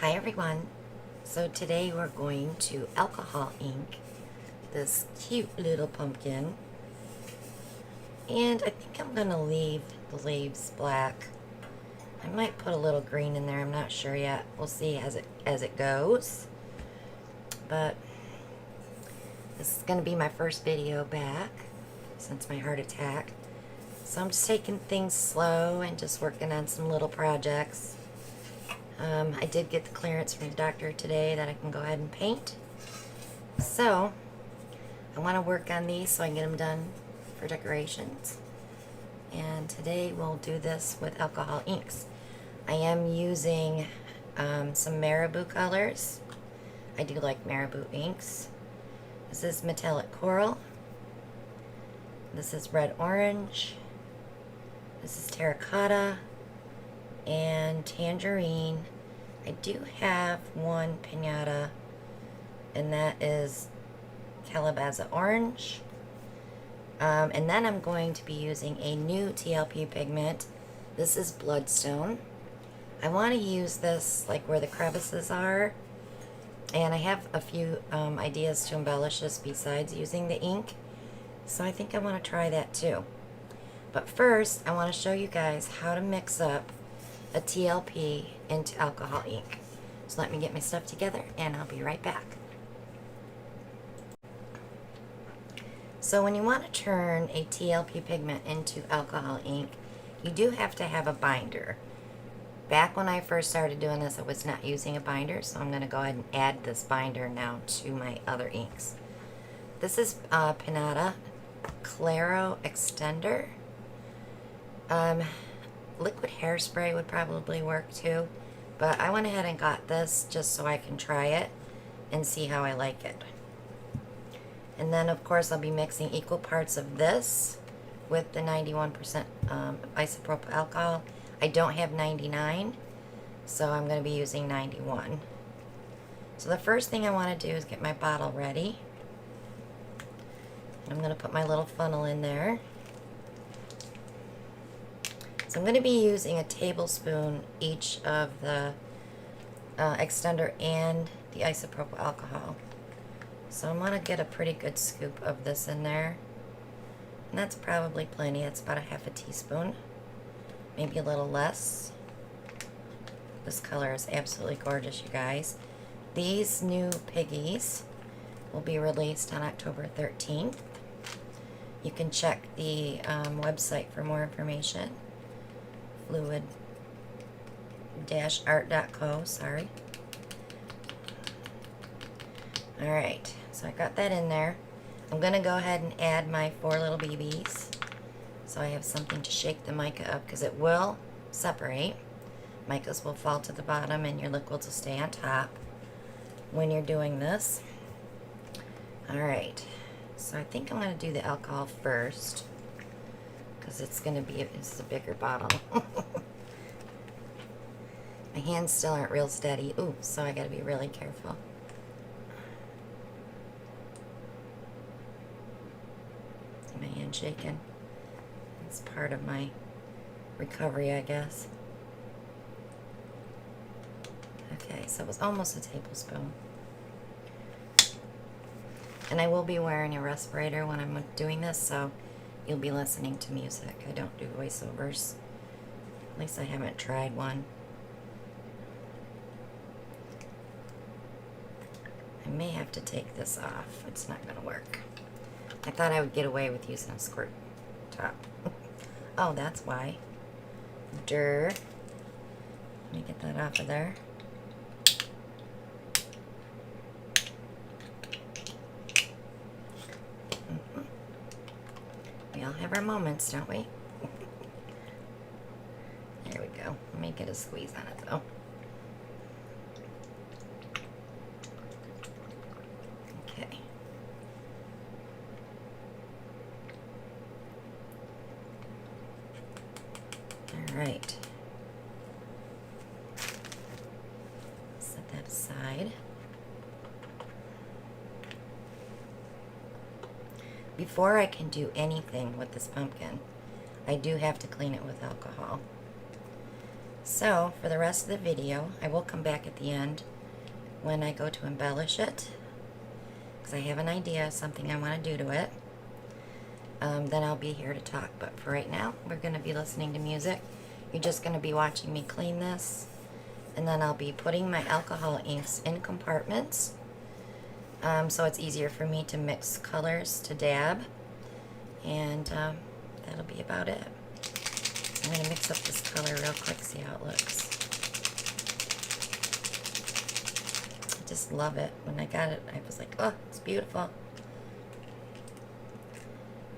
Hi everyone. So today we're going to alcohol ink this cute little pumpkin, and I think I'm gonna leave the leaves black. I might put a little green in there, I'm not sure yet. We'll see as it goes. But this is gonna be my first video back since my heart attack. So I'm just taking things slow and just working on some little projects. I did get the clearance from the doctor today that I can go ahead and paint. So, I want to work on these so I can get them done for decorations. And today we'll do this with alcohol inks. I am using some marabou colors. I do like marabou inks. This is metallic coral. This is red orange. This is terracotta and tangerine. I do have one pinata, and that is calabaza orange. And then I'm going to be using a new TLP pigment. This is Bloodstone. I want to use this like where the crevices are, and I have a few ideas to embellish this besides using the ink, so I think I want to try that too. But first, I want to show you guys how to mix up a TLP into alcohol ink. So let me get my stuff together and I'll be right back. So when you want to turn a TLP pigment into alcohol ink, you do have to have a binder. Back when I first started doing this, I was not using a binder, so I'm going to go ahead and add this binder now to my other inks. This is Pinata Claro Extender. Liquid hairspray would probably work too, but I went ahead and got this just so I can try it and see how I like it. And then of course I'll be mixing equal parts of this with the 91% isopropyl alcohol. I don't have 99, so I'm going to be using 91. So the first thing I want to do is get my bottle ready. I'm going to put my little funnel in there. So I'm going to be using a tablespoon each of the extender and the isopropyl alcohol. So I'm going to get a pretty good scoop of this in there. And that's probably plenty. It's about a half a teaspoon. Maybe a little less. This color is absolutely gorgeous, you guys. These new piggies will be released on October 13th. You can check the website for more information. fluid-art.co, sorry. Alright, so I got that in there. I'm going to go ahead and add my 4 little BBs so I have something to shake the mica up, because it will separate. Micas will fall to the bottom and your liquids will stay on top when you're doing this. Alright, so I think I'm going to do the alcohol first, because it's going to be, it's a bigger bottle. My hands still aren't real steady. Ooh, so I got to be really careful. My hand shaking. It's part of my recovery, I guess. Okay, so it was almost a tablespoon. And I will be wearing a respirator when I'm doing this, so you'll be listening to music. I don't do voiceovers. At least I haven't tried one. I may have to take this off. It's not going to work. I thought I would get away with using a squirt top. Oh, that's why. Let me get that off of there. We all have our moments, don't we? There we go. Let me get a squeeze on it, though. Okay. Alright. Set that aside. Before I can do anything with this pumpkin, I do have to clean it with alcohol. So for the rest of the video, I will come back at the end when I go to embellish it, because I have an idea of something I want to do to it. Then I'll be here to talk, but for right now, we're going to be listening to music. You're just going to be watching me clean this, and then I'll be putting my alcohol inks in compartments, so it's easier for me to mix colors to dab, and that'll be about it. I'm going to mix up this color real quick, see how it looks. I just love it. When I got it, I was like, oh, it's beautiful.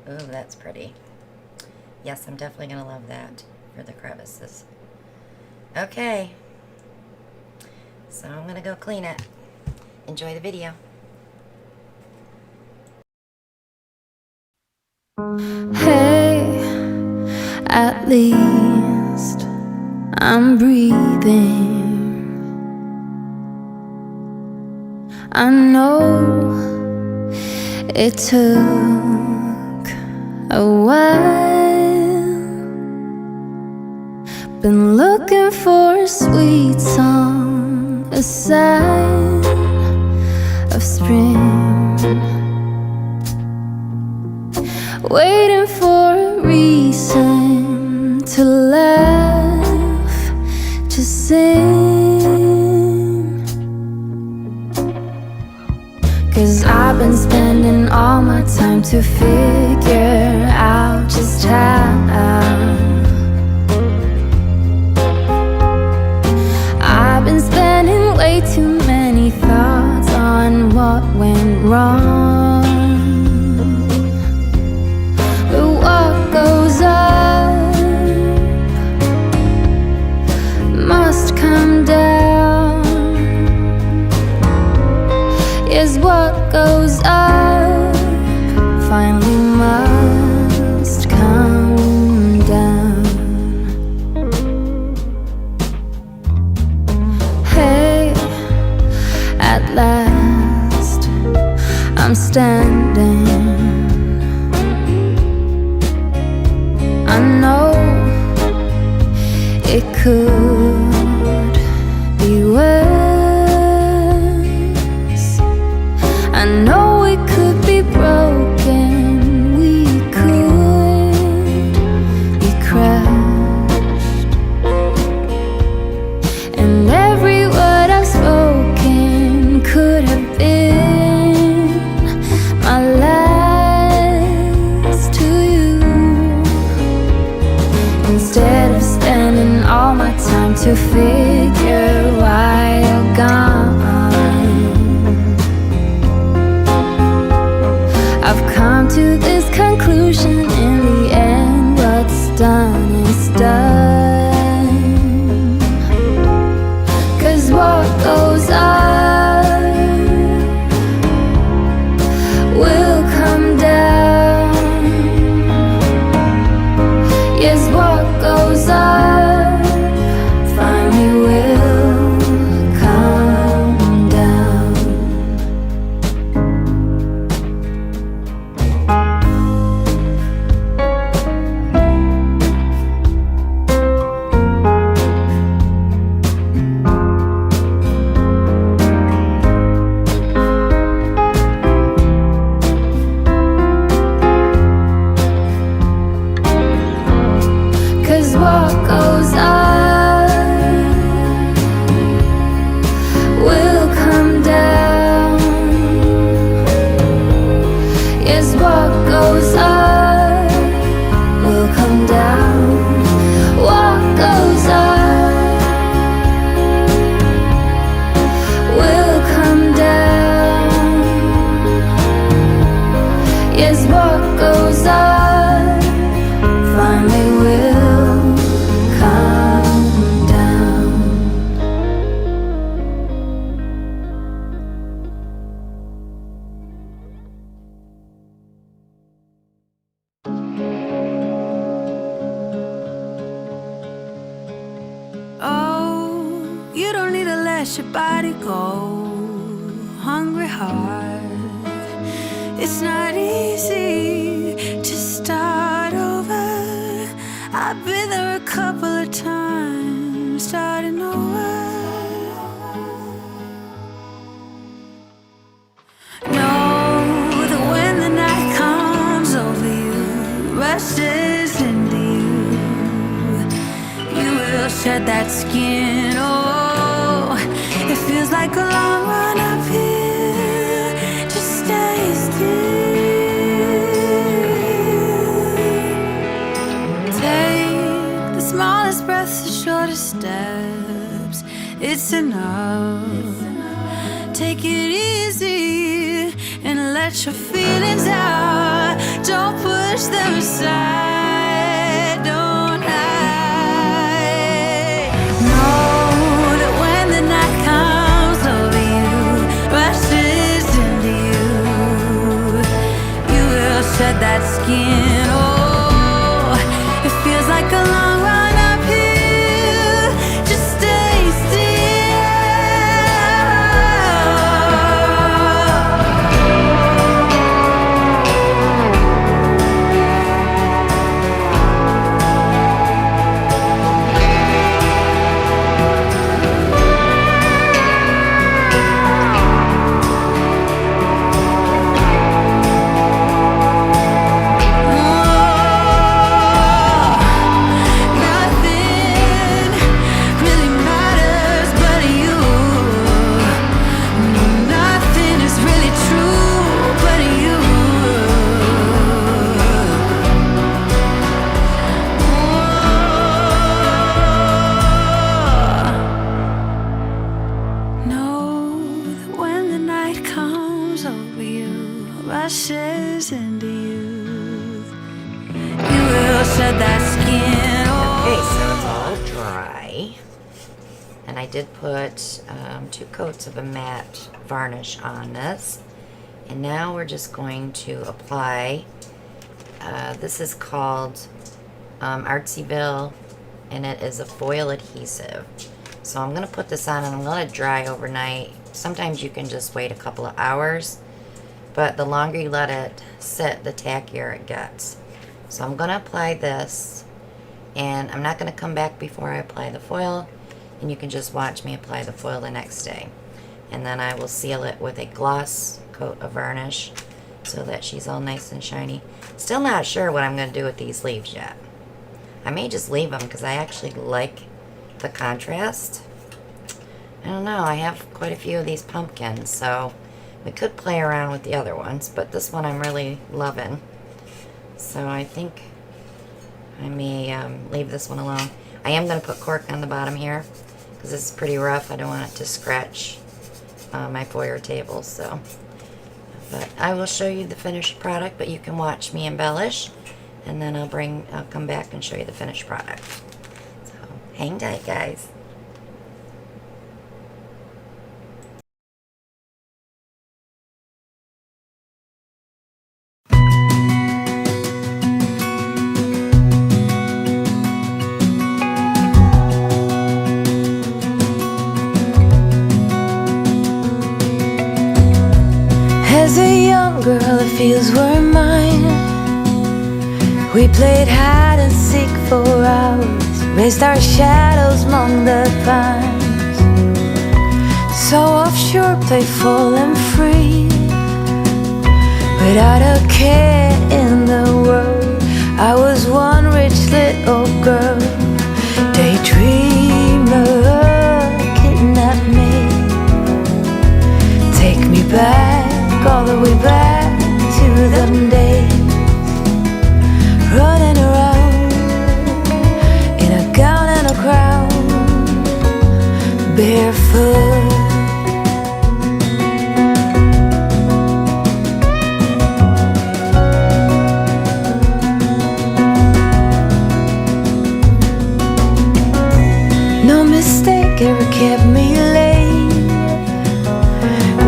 Ooh, that's pretty. Yes, I'm definitely going to love that for the crevices. Okay. So I'm going to go clean it. Enjoy the video. Hey, at least I'm breathing. I know it took a while. Been looking for a sweet song, a sign of spring, waiting for a reason to laugh, to sing. 'Cause I've been spending all my time to figure out just how I've been spending way too many thoughts on what went wrong. But what goes up must come down. Yes, what goes up finally must come down. Hey, at last I'm standing. I know it could be worse. I know it could be broken. We could be crushed. And every word I've spoken could have been my last to you. Instead of spending all my time to figure why you're gone, I've come to this conclusion: in the end, what's done is done. 'Cause what goes up will come down. Yes, what goes up finally will come down. 'Cause what goes up will come down. Yes, what goes up will come down. What goes up will come down. Yes, what goes up finally will come down. Oh, you don't need to let your body go. Hungry heart, it's not easy to start over. I've been there a couple of times, skin. Oh, it feels like a long run uphill. Just stay still. Take the smallest breaths, the shortest steps. It's enough. Take it easy and let your feelings out. Don't push them aside. Don't hide. Know that when the night comes over you, rushes into you, you will shed that skin. Oh, it feels like a long run uphill. Just stay still. Rushes into you, you will shed that skin. Okay, so it's all dry. And I did put 2 coats of a matte varnish on this. And now we're just going to apply, this is called Artsyville, and it is a foil adhesive. So I'm going to put this on and I'm going to let it dry overnight. Sometimes you can just wait a couple of hours, but the longer you let it sit, the tackier it gets. So I'm going to apply this, and I'm not going to come back before I apply the foil, and you can just watch me apply the foil the next day. And then I will seal it with a gloss coat of varnish so that she's all nice and shiny. Still not sure what I'm going to do with these leaves yet. I may just leave them because I actually like the contrast. I don't know, I have quite a few of these pumpkins, so we could play around with the other ones, but this one I'm really loving. So I think I may leave this one alone. I am going to put cork on the bottom here because this is pretty rough. I don't want it to scratch my foyer table. So, but I will show you the finished product, but you can watch me embellish, and then I'll come back and show you the finished product. So hang tight, guys. As a young girl, the fields were mine. We played hide and seek for hours, raised our shadows among the pines. So offshore, playful and free, without a care in the world. I was one rich little girl, daydreamer, kidnap me, take me back, all the way back to them days, running around in a gown and a crown, barefoot. No mistake ever kept me late.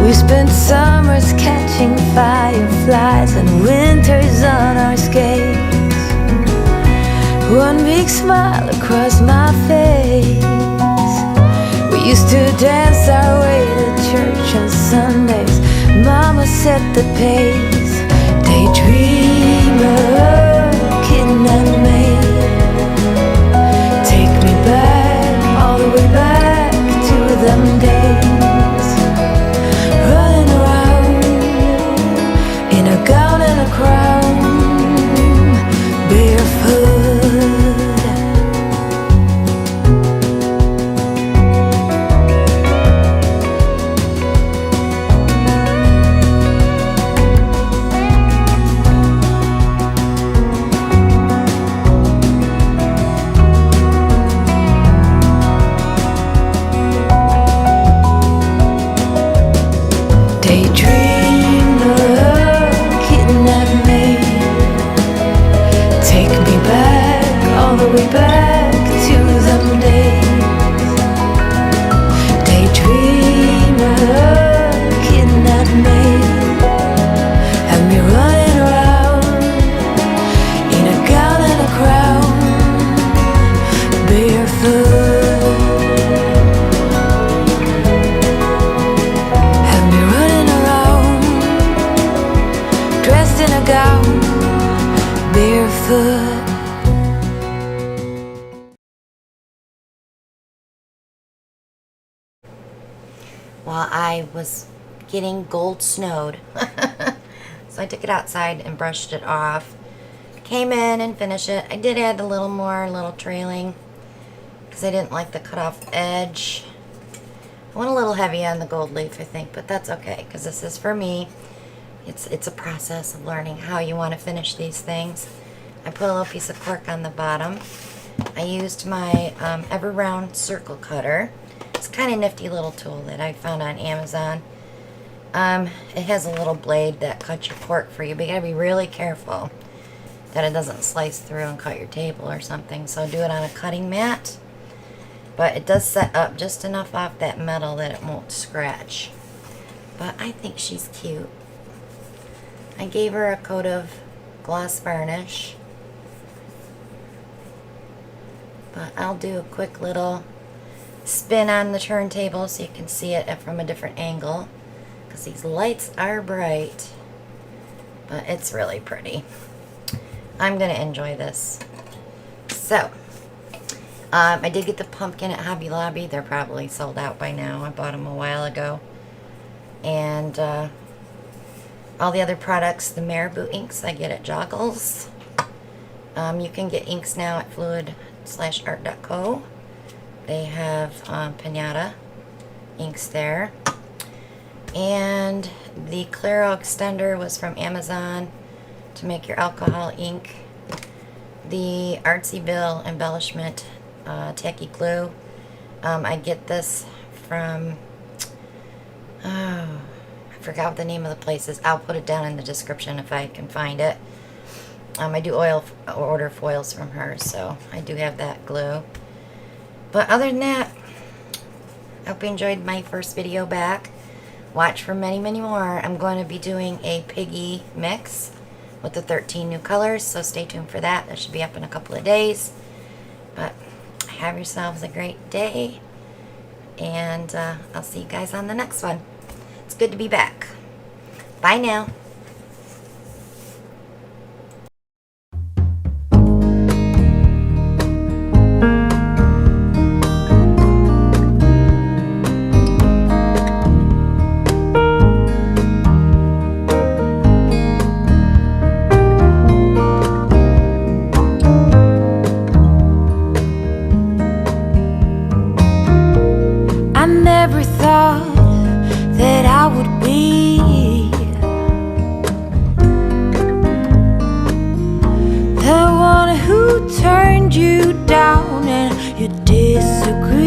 We spent summers catching fireflies and winters on our skates. One big smile across my face. We used to dance our way to church on Sundays. Mama set the pace. Daydreamer, kidnap me, take me back, all the way back to them days, running around in a gown and a crown, barefoot. while I was getting gold snowed. So I took it outside and brushed it off. Came in and finished it. I did add a little trailing because I didn't like the cut off edge. I went a little heavy on the gold leaf, I think, but that's okay because this is for me. It's a process of learning how you want to finish these things. I put a little piece of cork on the bottom. I used my ever round circle cutter. It's a kind of nifty little tool that I found on Amazon. It has a little blade that cuts your cork for you, but you gotta be really careful that it doesn't slice through and cut your table or something. So do it on a cutting mat. But it does set up just enough off that metal that it won't scratch. But I think she's cute. I gave her a coat of gloss varnish. But I'll do a quick little spin on the turntable so you can see it from a different angle. Because these lights are bright. But it's really pretty. I'm going to enjoy this. So, I did get the pumpkin at Hobby Lobby. They're probably sold out by now. I bought them a while ago. And all the other products, the Marabou inks, I get at Joggles. You can get inks now at fluid/art.co. They have Pinata inks there. And the Claro extender was from Amazon to make your alcohol ink. The Artsy Bill embellishment tacky glue. I get this from, I forgot what the name of the place is. I'll put it down in the description if I can find it. I do order foils from her, so I do have that glue. But other than that, I hope you enjoyed my first video back. Watch for many, many more. I'm going to be doing a piggy mix with the 13 new colors, so stay tuned for that. That should be up in a couple of days. But have yourselves a great day, and I'll see you guys on the next one. It's good to be back. Bye now. You turned you down and you disagree.